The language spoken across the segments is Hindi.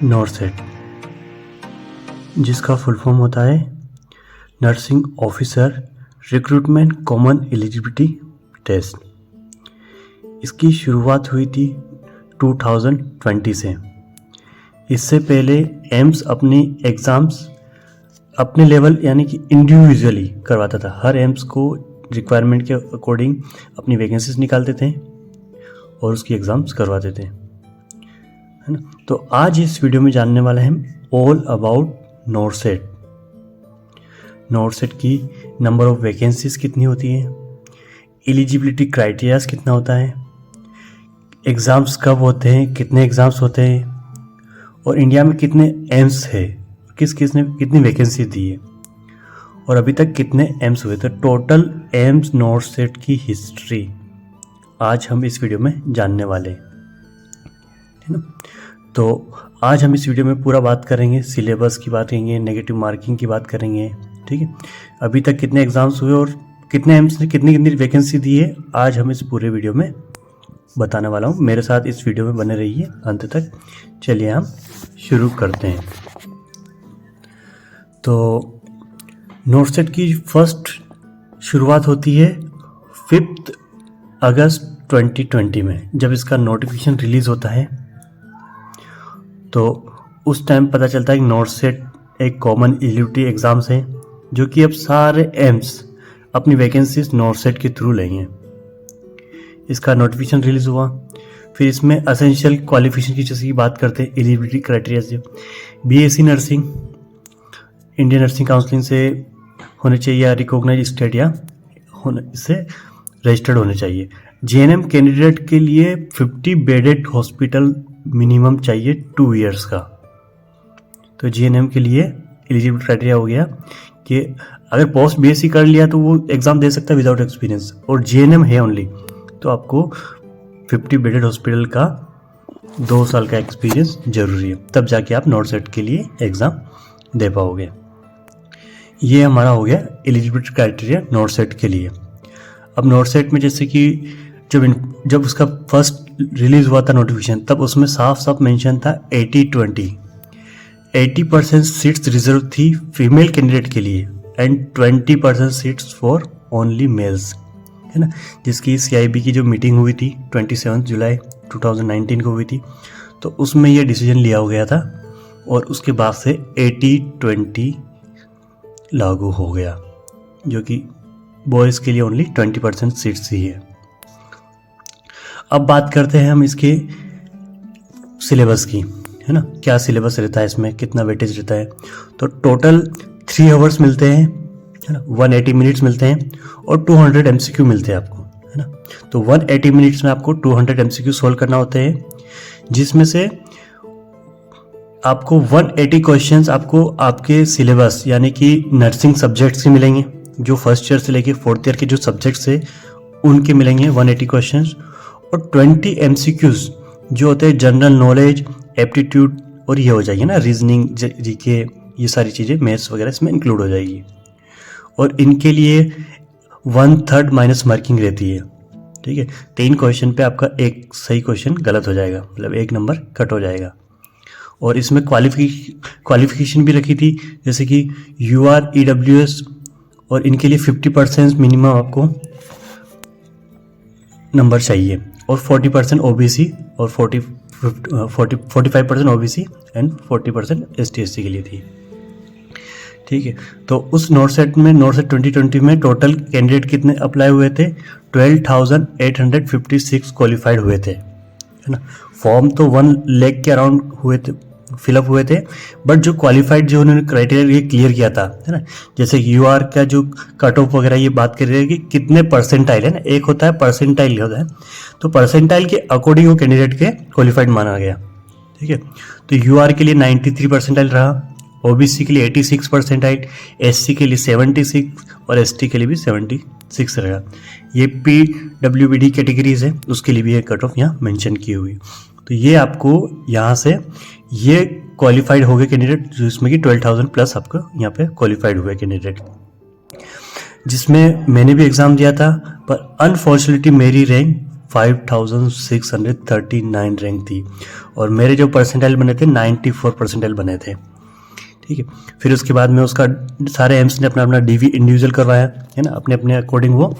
नॉरसेट, जिसका फुल फॉर्म होता है nursing officer recruitment common eligibility test. इसकी शुरुआत हुई थी 2020 से। इससे पहले एम्स अपनी एग्ज़ाम्स अपने लेवल यानी कि इंडिविजुअली करवाता था। हर एम्स को रिक्वायरमेंट के अकॉर्डिंग अपनी वैकेंसीज निकालते थे और उसकी एग्ज़ाम्स करवाते थे, है ना। तो आज इस वीडियो में जानने वाले हैं ऑल अबाउट नॉरसेट। नॉरसेट की नंबर ऑफ वैकेंसीज कितनी होती है, एलिजिबिलिटी क्राइटेरियाज कितना होता है, एग्ज़ाम्स कब होते हैं, कितने एग्ज़ाम्स होते हैं और इंडिया में कितने एम्स है, किस किस ने कितनी वैकेंसी दी है और अभी तक कितने एम्स हुए थे। टोटल एम्स नॉरसेट की हिस्ट्री आज हम इस वीडियो में जानने वाले हैं, है ना। तो आज हम इस वीडियो में पूरा बात करेंगे, सिलेबस की बात करेंगे, नेगेटिव मार्किंग की बात करेंगे, ठीक है। अभी तक कितने एग्ज़ाम्स हुए और कितने एम्स ने कितनी कितनी वैकेंसी दी है, आज हम इस पूरे वीडियो में बताने वाला हूँ। मेरे साथ इस वीडियो में बने रहिए अंत तक। चलिए हम शुरू करते हैं। तो नॉरसेट की फर्स्ट शुरुआत होती है 5 अगस्त 2020 में। जब इसका नोटिफिकेशन रिलीज़ होता है तो उस टाइम पता चलता है कि नॉरसेट एक कॉमन एलिजिबिलिटी एग्ज़ाम्स है जो कि अब सारे एम्स अपनी वैकेंसीज नॉरसेट के थ्रू लेंगे। इसका नोटिफिकेशन रिलीज़ हुआ। फिर इसमें असेंशियल क्वालिफिकेशन की जैसे की बात करते हैं, एलिजिबिलिटी क्राइटेरिया से BSc nursing Indian nursing counselling से होने चाहिए या रिकॉग्नाइज स्टेट या इससे रजिस्टर्ड होने चाहिए। जीएनएम कैंडिडेट के लिए 50 बेडेड हॉस्पिटल मिनिमम चाहिए 2 इयर्स का। तो जीएनएम के लिए एलिजिबिलिटी क्राइटेरिया हो गया कि अगर पोस्ट बीएससी कर लिया तो वो एग्ज़ाम दे सकता है विदाउट एक्सपीरियंस, और जीएनएम है ओनली तो आपको 50 बेडेड हॉस्पिटल का 2 साल का एक्सपीरियंस जरूरी है, तब जाके आप नॉरसेट के लिए एग्ज़ाम दे पाओगे। ये हमारा हो गया एलिजिबिलिटी क्राइटेरिया नॉरसेट के लिए। अब नॉरसेट में जैसे कि जब उसका फर्स्ट रिलीज़ हुआ था नोटिफिकेशन, तब उसमें साफ साफ मेंशन था 80-20। 80% सीट्स रिजर्व थी फीमेल कैंडिडेट के लिए and 20% seats for only mails, है ना। जिसकी CIB की जो मीटिंग हुई थी 27 जुलाई 2019 को हुई थी, तो उसमें यह डिसीजन लिया हो गया था और उसके बाद से 80-20 लागू हो गया, जो कि बॉयज़ के लिए ओनली 20% सीट्स ही है। अब बात करते हैं हम इसके सिलेबस की, है ना। क्या सिलेबस रहता है इसमें, कितना वेटेज रहता है। तो टोटल 3 आवर्स मिलते हैं, है ना, 180 मिनट्स मिलते हैं और 200 MCQ मिलते हैं आपको, है ना। तो 180 मिनट्स में आपको 200 MCQ सोल्व करना होते हैं, जिसमें से आपको 180 क्वेश्चंस आपको आपके सिलेबस यानी कि नर्सिंग सब्जेक्ट्स के मिलेंगे, जो फर्स्ट ईयर से लेके 4th ईयर के जो सब्जेक्ट्स है उनके मिलेंगे 180 क्वेश्चंस, और 20 MCQs जो होते हैं जनरल नॉलेज, एप्टीट्यूड, और ये हो जाएगी ना रीजनिंग, जीके, ये सारी चीज़ें मैथ्स वगैरह इसमें इंक्लूड हो जाएगी। और इनके लिए 1/3 माइनस मार्किंग रहती है, ठीक है। 3 क्वेश्चन पे आपका एक सही क्वेश्चन गलत हो जाएगा, मतलब 1 नंबर कट हो जाएगा। और इसमें क्वालिफिकेशन भी रखी थी, जैसे कि UR EWS, और इनके लिए 50% मिनिमम आपको नंबर चाहिए, और 40% OBC और 45% OBC एंड 40% ST SC के लिए थी, ठीक है। तो उस नॉरसेट 2020 में टोटल कैंडिडेट कितने अप्लाई हुए थे, 12,856 क्वालिफाइड हुए थे, है ना। फॉर्म तो 1 लाख के अराउंड हुए थे, फिलअप हुए थे, बट जो क्वालिफाइड जो उन्होंने क्राइटेरिया क्लियर किया था, है ना, जैसे UR का जो कट ऑफ वगैरह ये बात कर रहे हैं कि कितने परसेंटाइल, है ना, एक होता है परसेंटाइल होता है, तो परसेंटाइल के अकॉर्डिंग वो कैंडिडेट के क्वालिफाइड माना गया, ठीक है। तो UR के लिए 93 परसेंटाइल रहा, OBC के लिए 86 परसेंटाइल, SC के लिए 76 और ST के लिए भी 76 रहेगा। ये PWBD कैटेगरीज है, उसके लिए भी एक कट ऑफ यहाँ मेंशन की हुई। तो ये आपको यहाँ से ये क्वालिफाइड हो गए कैंडिडेट, जिसमें कि 12,000 प्लस आपको यहाँ पे क्वालिफाइड हुए कैंडिडेट, जिसमें मैंने भी एग्ज़ाम दिया था, पर अनफॉर्चुनेटली मेरी रैंक 5639 रैंक थी और मेरे जो परसेंटाइल बने थे 94 परसेंटाइल बने थे। ठीक है, फिर उसके बाद में उसका सारे एम्स ने अपना अपना डीवी इंडिविजुअल करवाया है ना, अपने अपने अकॉर्डिंग वो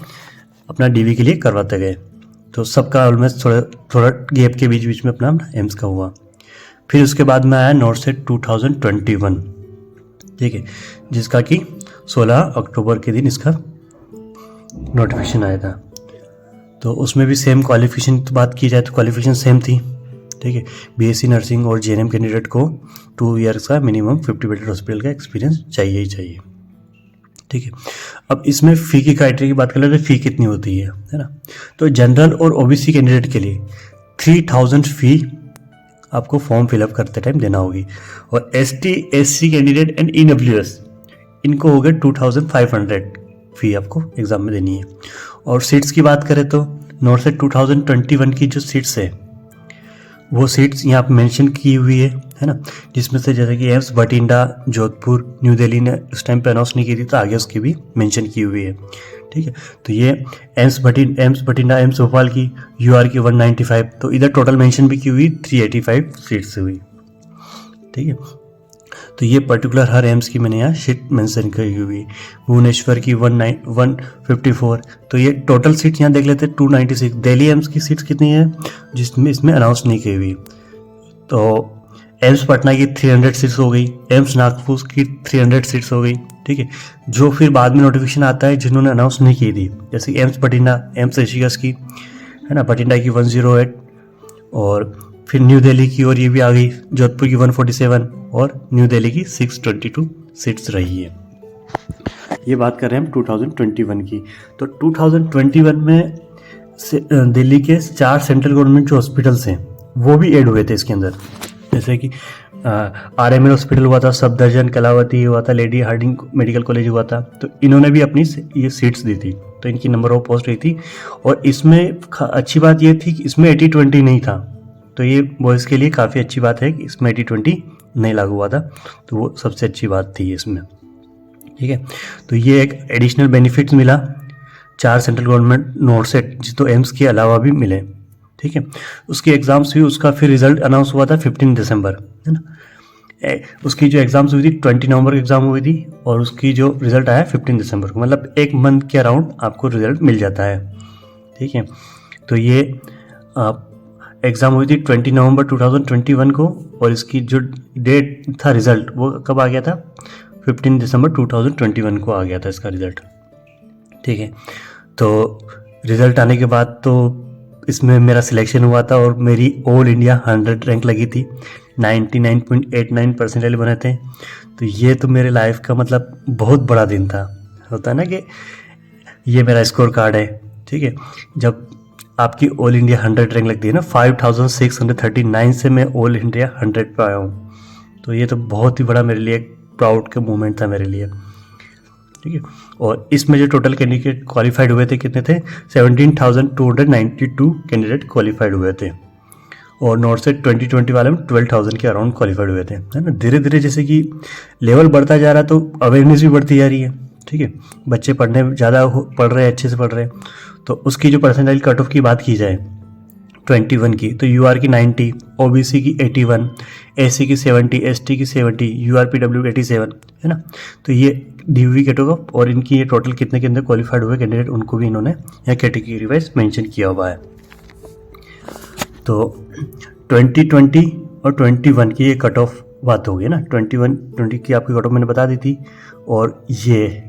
अपना डीवी के लिए करवाते गए। तो सबका ऑलमोस्ट थोड़ा थोड़ा गैप के बीच बीच में अपना एम्स का हुआ। फिर उसके बाद में आया नॉर्सेट 2021, ठीक है, जिसका कि 16 अक्टूबर के दिन इसका नोटिफिकेशन आया था। तो उसमें भी सेम क्वालिफिकेशन की बात की जाए तो क्वालिफिकेशन सेम थी। ठीक है, बीएससी नर्सिंग और जेएनएम कैंडिडेट को 2 ईयर्स का मिनिमम 50 बेडेड हॉस्पिटल का एक्सपीरियंस चाहिए ही चाहिए। ठीक है, अब इसमें फ़ी की क्राइटेरिया की बात कर ले तो फ़ी कितनी होती है ना। तो जनरल और ओबीसी कैंडिडेट के लिए 3000 फ़ी आपको फॉर्म फिलअप करते टाइम देना होगी और ST SC candidate and EWS इनको हो गए 2500 फ़ी आपको एग्ज़ाम में देनी है। और सीट्स की बात करें तो नॉर्सेट 2021 की जो सीट्स है वो सीट्स यहाँ पे मेंशन की हुई है ना, जिसमें से जैसे कि एम्स बठिंडा, जोधपुर, न्यू दिल्ली ने उस टाइम पे अनाउंस नहीं की थी तो आगे उसकी भी मेंशन की हुई है। ठीक है, तो ये एम्स बठिंडा, एम्स भोपाल की यूआर की 195, तो इधर टोटल मेंशन भी की हुई 385 सीट्स हुई। ठीक है, तो ये पर्टिकुलर हर एम्स की मैंने यहाँ शीट मेंशन की हुई। भुवनेश्वर की 154, तो ये टोटल सीट्स यहाँ देख लेते हैं 296। दिल्ली एम्स की सीट्स कितनी है जिसमें इसमें अनाउंस नहीं की हुई। तो एम्स पटना की 300 सीट्स हो गई, एम्स नागपुर की 300 सीट्स हो गई। ठीक है, जो फिर बाद में नोटिफिकेशन आता है जिन्होंने अनाउंस नहीं की थी, जैसे एम्स बठिंडा, एम्स ऋषिकेश की है ना, बठिंडा की 108 और फिर न्यू दिल्ली की और ये भी आ गई, जोधपुर की 147 और न्यू दिल्ली की 622 सीट्स रही है। ये बात कर रहे हैं हम 2021 की। तो 2021 में दिल्ली के 4 सेंट्रल गवर्नमेंट जो हॉस्पिटल्स हैं वो भी ऐड हुए थे इसके अंदर, जैसे कि आरएमएल हॉस्पिटल हुआ था, सफदरजंग, कलावती हुआ था, लेडी हार्डिंग मेडिकल कॉलेज हुआ था। तो इन्होंने भी अपनी ये सीट्स दी थी, तो इनकी नंबर ऑफ पोस्ट रही थी। और इसमें अच्छी बात ये थी कि इसमें 80-20 नहीं था, तो ये बॉयज़ के लिए काफ़ी अच्छी बात है कि इसमें 80-20 नहीं लागू हुआ था, तो वो सबसे अच्छी बात थी इसमें। ठीक है, तो ये एक एडिशनल बेनिफिट्स मिला 4 सेंट्रल गवर्नमेंट नॉर्सेट तो एम्स के अलावा भी मिले। ठीक है, उसकी एग्ज़ाम्स हुई, उसका फिर रिजल्ट अनाउंस हुआ था 15 दिसंबर, है ना। उसकी जो एग्ज़ाम्स हुई थी 20 नवंबर की एग्ज़ाम हुई थी और उसकी जो रिज़ल्ट आया 15 दिसंबर को, मतलब 1 मंथ के अराउंड आपको रिज़ल्ट मिल जाता है। ठीक है, तो ये एग्ज़ाम हुई थी 20 नवंबर 2021 को और इसकी जो डेट था रिज़ल्ट वो कब आ गया था, 15 दिसंबर 2021 को आ गया था इसका रिज़ल्ट। ठीक है, तो रिज़ल्ट आने के बाद तो इसमें मेरा सिलेक्शन हुआ था और मेरी ऑल इंडिया 100 रैंक लगी थी, 99.89 परसेंटाइल बने थे। तो ये तो मेरे लाइफ का मतलब बहुत बड़ा दिन था। होता है ना कि ये मेरा स्कोर कार्ड है। ठीक है, जब आपकी ऑल इंडिया 100 रैंक लगती है ना, 5639 से मैं ऑल इंडिया 100 पे आया हूँ, तो ये तो बहुत ही बड़ा मेरे लिए प्राउड का मोमेंट था मेरे लिए। ठीक है, और इसमें जो टोटल कैंडिडेट क्वालिफाइड हुए थे कितने थे, 17,292 कैंडिडेट क्वालिफाइड हुए थे और नॉर्सेट 2020 वाले में 12,000 के अराउंड क्वालिफाइड हुए थे, है ना। धीरे धीरे जैसे कि लेवल बढ़ता जा रहा है तो अवेयरनेस भी बढ़ती जा रही है। ठीक है, बच्चे पढ़ने ज़्यादा पढ़ रहे हैं, अच्छे से पढ़ रहे हैं। तो उसकी जो परसेंटाइल कट ऑफ की बात की जाए 21 की, तो यूआर की 90, ओबीसी की 81, एससी की 70, एसटी की 70, यूआरपीडब्ल्यू 87, है ना। तो ये डीवी कट ऑफ और इनकी ये टोटल कितने के अंदर क्वालिफाइड हुए कैंडिडेट उनको भी इन्होंने यहाँ कैटेगरी वाइज मेंशन किया हुआ है। तो 2020 और 21 की ये कट ऑफ बात होगी ना, 20 की आपकी कट ऑफ मैंने बता दी थी। और ये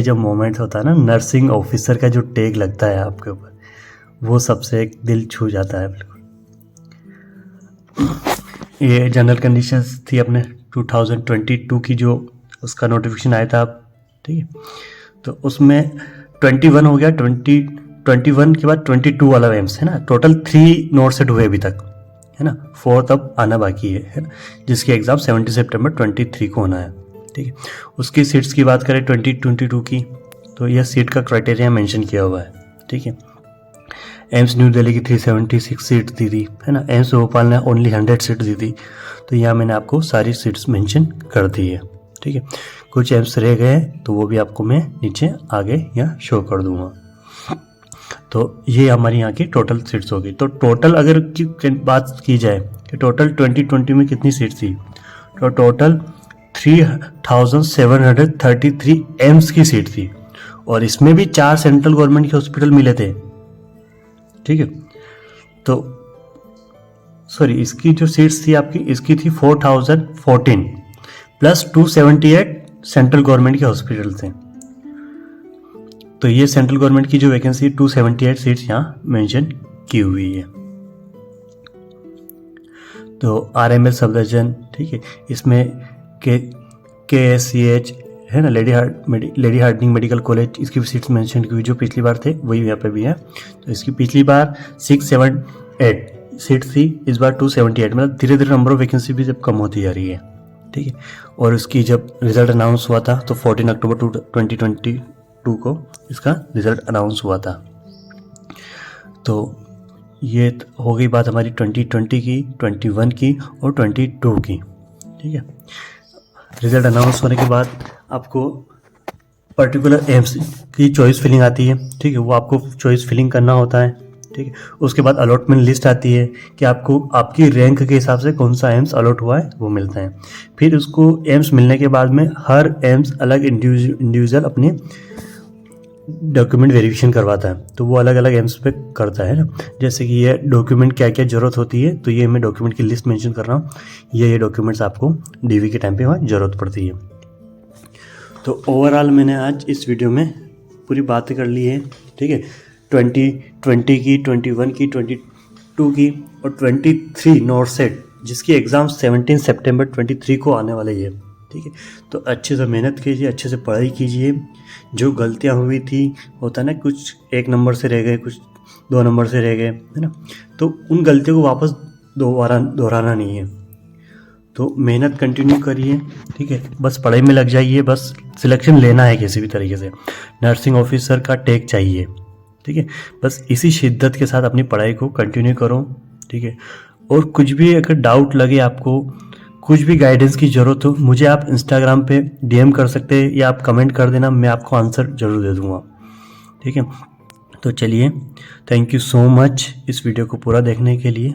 जब मोमेंट होता है ना, नर्सिंग ऑफिसर का जो टैग लगता है आपके ऊपर, वो सबसे एक दिल छू जाता है बिल्कुल। ये जनरल कंडीशंस थी अपने 2022 की जो उसका नोटिफिकेशन आया था। ठीक है, तो उसमें 21 हो गया, 21 के बाद 22 वाला एम्स है ना। टोटल 3 नॉर्सेट हुए अभी तक, है ना, 4th अब आना बाकी है ना, जिसकी एग्ज़ाम 70 सितंबर 23 को होना है। ठीक है, उसकी सीट्स की बात करें 2022 की, तो यह सीट का क्राइटेरिया मेंशन किया हुआ है। ठीक है, एम्स न्यू दिल्ली की 376 सीट दी थी, है ना। एम्स भोपाल ने ओनली 100 सीट दी थी, तो यहाँ मैंने आपको सारी सीट्स मेंशन कर दी है। ठीक है, कुछ एम्स रह गए तो वो भी आपको मैं नीचे आगे यहाँ शो कर दूंगा। तो ये हमारी यहाँ की टोटल सीट्स होगी। तो टोटल अगर की बात की जाए कि टोटल 2020 में कितनी सीट्स थी, तो टोटल 3733 एम्स की सीट थी, और इसमें भी 4 सेंट्रल गवर्नमेंट के हॉस्पिटल मिले थे। ठीक है, तो सॉरी, इसकी जो सीट्स थी आपकी, इसकी थी 4014 प्लस 278 सेंट्रल गवर्नमेंट के हॉस्पिटल थे। तो ये सेंट्रल गवर्नमेंट की जो वैकेंसी 278 सीट्स यहाँ मेंशन की हुई है। तो RML सफदरजंग, ठीक है, इसमें KSCH है ना, लेडी हार्डिंग मेडिकल कॉलेज, इसकी भी सीट्स मेंशन की हुई, जो पिछली बार थे वही यहाँ पे भी है। तो इसकी पिछली बार 678 सीट थी, इस बार 278, मतलब धीरे धीरे नंबर ऑफ वैकेंसी भी जब कम होती जा रही है। ठीक है, और उसकी जब रिजल्ट अनाउंस हुआ था तो 14 अक्टूबर 2022 को इसका रिजल्ट अनाउंस हुआ था। तो ये हो गई बात हमारी 2020 की, 21 की और 22 की। ठीक है, रिजल्ट अनाउंस होने के बाद आपको पर्टिकुलर एम्स की चॉइस फिलिंग आती है। ठीक है, वो आपको चॉइस फिलिंग करना होता है। ठीक है, उसके बाद अलॉटमेंट लिस्ट आती है कि आपको आपकी रैंक के हिसाब से कौन सा एम्स अलॉट हुआ है वो मिलता है। फिर उसको एम्स मिलने के बाद में हर एम्स अलग इंडिविजुअल अपने डॉक्यूमेंट वेरिफिकेशन करवाता है, तो वो अलग अलग एम्स पे करता है ना। जैसे कि ये डॉक्यूमेंट क्या क्या ज़रूरत होती है, तो ये मैं डॉक्यूमेंट की लिस्ट मेंशन कर रहा हूँ। ये डॉक्यूमेंट्स आपको DV के टाइम पे वहाँ ज़रूरत पड़ती है। तो ओवरऑल मैंने आज इस वीडियो में पूरी बातें कर ली है। ठीक है, 2020 की, 21 की, 22 की और 23 नॉर्सेट, जिसकी एग्ज़ाम 17 सितंबर 23 को आने वाले है। ठीक है, तो अच्छे से मेहनत कीजिए, अच्छे से पढ़ाई कीजिए। जो गलतियां हुई थी, होता है ना, कुछ 1 नंबर से रह गए, कुछ 2 नंबर से रह गए, है ना, तो उन गलतियों को वापस दोहराना नहीं है। तो मेहनत कंटिन्यू करिए। ठीक है, बस पढ़ाई में लग जाइए, बस सिलेक्शन लेना है किसी भी तरीके से। नर्सिंग ऑफिसर का टेक चाहिए। ठीक है, बस इसी शिद्दत के साथ अपनी पढ़ाई को कंटिन्यू करो। ठीक है, और कुछ भी अगर डाउट लगे आपको, कुछ भी गाइडेंस की ज़रूरत हो, मुझे आप इंस्टाग्राम पे DM कर सकते हैं या आप कमेंट कर देना, मैं आपको आंसर ज़रूर दे दूँगा। ठीक है, तो चलिए, थैंक यू सो मच इस वीडियो को पूरा देखने के लिए।